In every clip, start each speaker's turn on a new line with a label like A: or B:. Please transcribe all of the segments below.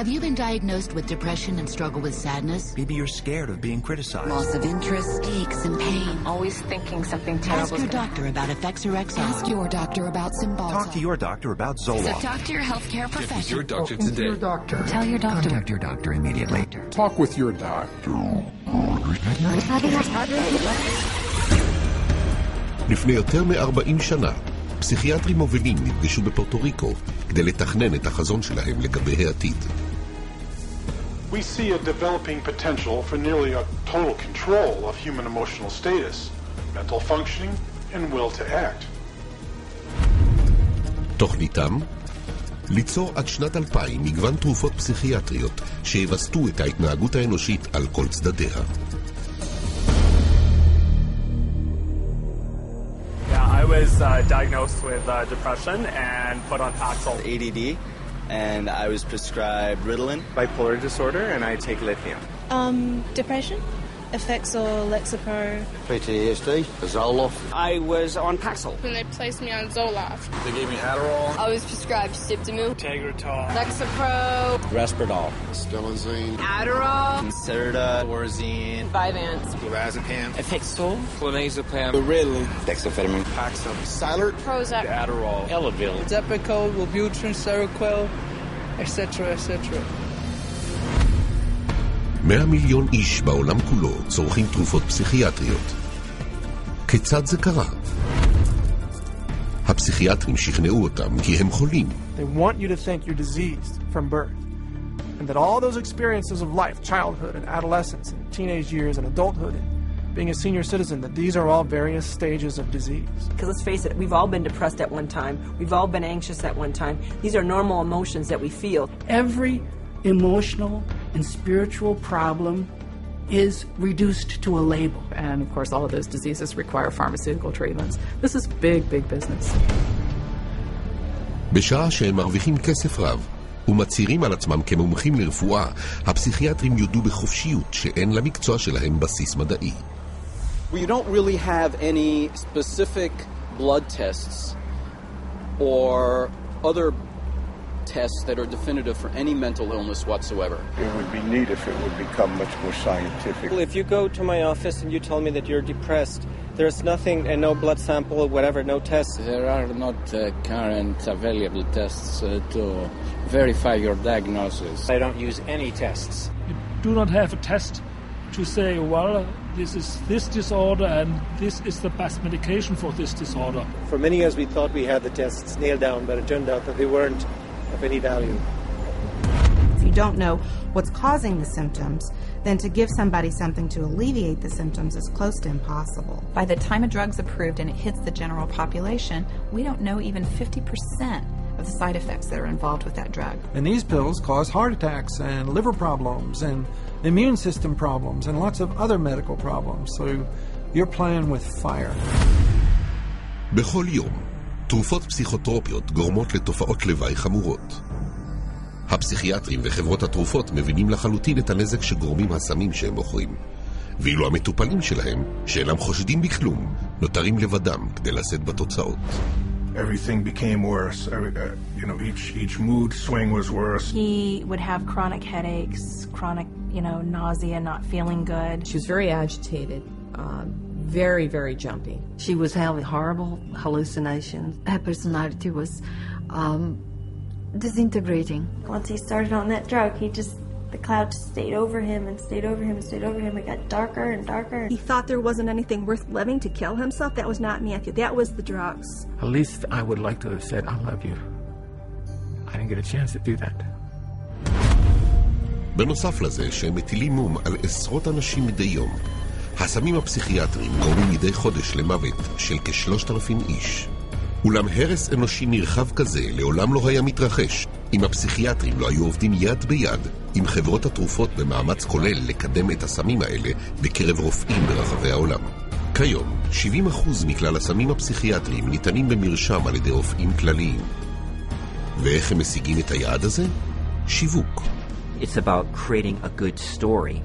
A: Have you been diagnosed with depression and struggle with sadness?
B: Maybe you're scared of being criticized.
A: Loss of interest, aches and pain.
C: Always thinking something terrible.
A: Ask your doctor about Effexor XR.
D: Ask your doctor about Cymbalta.
B: Talk to your doctor about Zoloft.
C: So talk to your healthcare professional.
E: Your doctor today.
F: Your doctor.
C: Tell your doctor.
D: Contact your doctor immediately.
F: Talk with your doctor.
G: לפני יותר מ-40 שנה, פסיכיאטרים מובילים נפגשו בפורטו ריקו כדי לתכנן את החזון שלהם לגבי העתיד.
H: We see a developing potential for nearly a total control of human emotional status, mental functioning, and will to act.
G: תוכניתם? ליצור עד שנת 2000 מגוון תרופות פסיכיאטריות שיבסטו את ההתנהגות האנושית על כל צדדיה.
I: I was diagnosed with depression and put on Paxil.
J: ADD, and I was prescribed Ritalin.
I: Bipolar disorder, and I take lithium.
K: Depression, Effexor, Lexapro.
L: PTSD, Zoloft.
M: I was on Paxil.
N: When they placed me on Zoloft.
E: They gave me Adderall.
N: I was prescribed Sibtamil,
I: Tegretol,
N: Lexapro,
J: Resperdal,
L: Stelazine,
N: Adderall,
J: Concerta, Orazine,
N: Vyvanse,
E: Lorazepam,
M: Effexor,
E: Clonazepam,
L: Ritalin,
E: dexamphetamine,
L: Paxil, Cylert,
N: Prozac,
E: Adderall,
M: Elavil,
O: Depakote, Wellbutrin, Seroquel, etc., etc.
G: 100 מיליון איש בעולם כולו צורכים תרופות פסיכיאטריות. כיצד זה קרה? הפסיכיאטרים שכנעו אותם כי הם חולים.
P: They want you to think you're diseased from birth. And that all those experiences of life, childhood and adolescence and teenage years and adulthood and being a senior citizen, that these are all various stages of disease.
Q: Because let's face it, we've all been depressed at one time. We've all been anxious at one time. These are normal emotions that we feel.
R: Every emotional and spiritual problem is reduced to a label.
S: And of course, all of those diseases require pharmaceutical treatments. This is big, big business.
G: בשעה שהם מרוויחים כסף רב ומצהירים על עצמם כמומחים לרפואה, הפסיכיאטרים יודו בחופשיות שאין למקצוע שלהם בסיס מדעי.
T: You don't really have any specific blood tests or other tests that are definitive for any mental illness whatsoever.
L: It would be neat if it would become much more scientific.
B: Well, if you go to my office and you tell me that you're depressed, there's nothing, and no blood sample or whatever, no tests.
C: There are not current available tests to verify your diagnosis.
B: I don't use any tests.
F: You do not have a test to say, well, this is this disorder and this is the best medication for this disorder.
B: For many years we thought we had the tests nailed down, but it turned out that they weren't of any value.
K: If you don't know what's causing the symptoms, then to give somebody something to alleviate the symptoms is close to impossible.
R: By the time a drug's approved and it hits the general population, we don't know even 50% of the side effects that are involved with that drug.
P: And these pills cause heart attacks and liver problems and immune system problems and lots of other medical problems. So you're playing with fire.
G: בכל יום, תרופות פסיכוטרופיות גורמות לתופעות לוואי חמורות. הפסיכיאטרים וחברות התרופות מבינים לחלוטין את הנזק שגורמים הסמים שהם מוכרים. ואילו המטופלים שלהם, שאינם חושדים בכלום, נותרים לבדם כדי לשאת בתוצאות.
H: Everything became worse. Each mood swing was worse.
K: He would have chronic headaches, chronic, nausea, not feeling good.
S: She was very agitated, very, very jumpy.
Q: She was having horrible hallucinations.
K: Her personality was disintegrating.
N: Once he started on that drug, the cloud just stayed over him and stayed over him and stayed over him. It got darker and darker.
K: He thought there wasn't anything worth living to kill himself. That was not Matthew. That was the drugs.
F: At least I would like to have said, I love you. I didn't get a chance to do that.
G: בנוסף לזה שהם מטילים מום על עשרות אנשים מדי יום, הסמים הפסיכיאטריים גורמים מדי חודש למוות של כ-3,000 איש. אולם הרס אנושי נרחב כזה לעולם לא היה מתרחש אם הפסיכיאטרים לא היו עובדים יד ביד עם חברות התרופות במאמץ כולל לקדם את הסמים האלה בקרב רופאים ברחבי העולם. כיום, 70% מכלל הסמים הפסיכיאטריים ניתנים במרשם על ידי רופאים כלליים. ואיך הם משיגים את היעד הזה? שיווק.
S: It's about creating a good story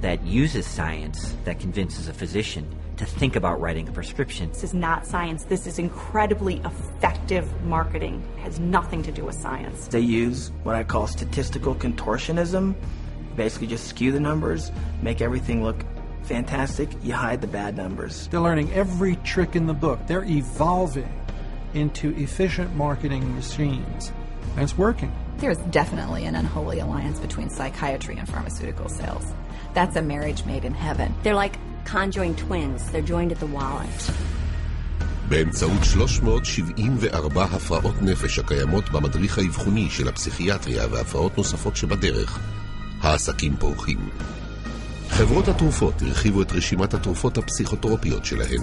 S: that uses science that convinces a physician
M: to think about writing a prescription.
U: This is not science. This is incredibly effective marketing. It has nothing to do with science.
V: They use what I call statistical contortionism. Basically just skew the numbers, make everything look fantastic, you hide the bad numbers.
W: They're learning every trick in the book. They're evolving into efficient marketing machines, and it's working.
R: There's definitely an unholy alliance between psychiatry and pharmaceutical sales. That's a marriage made in heaven.
X: They're like conjoined twins. They're joined at the wallet.
G: באמצעות 374 הפרעות נפש הקיימות במדריך האבחוני של הפסיכיאטריה והפרעות נוספות שבדרך, העסקים פורחים. חברות התרופות הרחיבו את רשימת התרופות הפסיכוטרופיות שלהן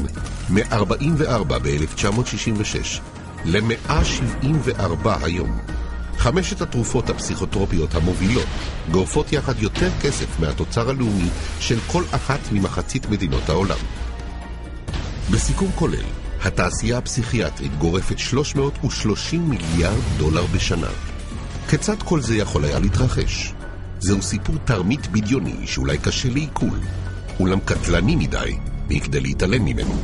G: מ-44 ב-1966 ל-174 היום. 5 התרופות הפסיכוטרופיות המובילות גורפות יחד יותר כסף מהתוצר הלאומי של כל אחת ממחצית מדינות העולם. בסיכום כולל, התעשייה הפסיכיאטרית גורפת 330 מיליארד דולר בשנה. כיצד כל זה יכול היה להתרחש? זהו סיפור תרמית בדיוני שאולי קשה לעיכול, אולם קטלני מדי מכדי להתעלם ממנו.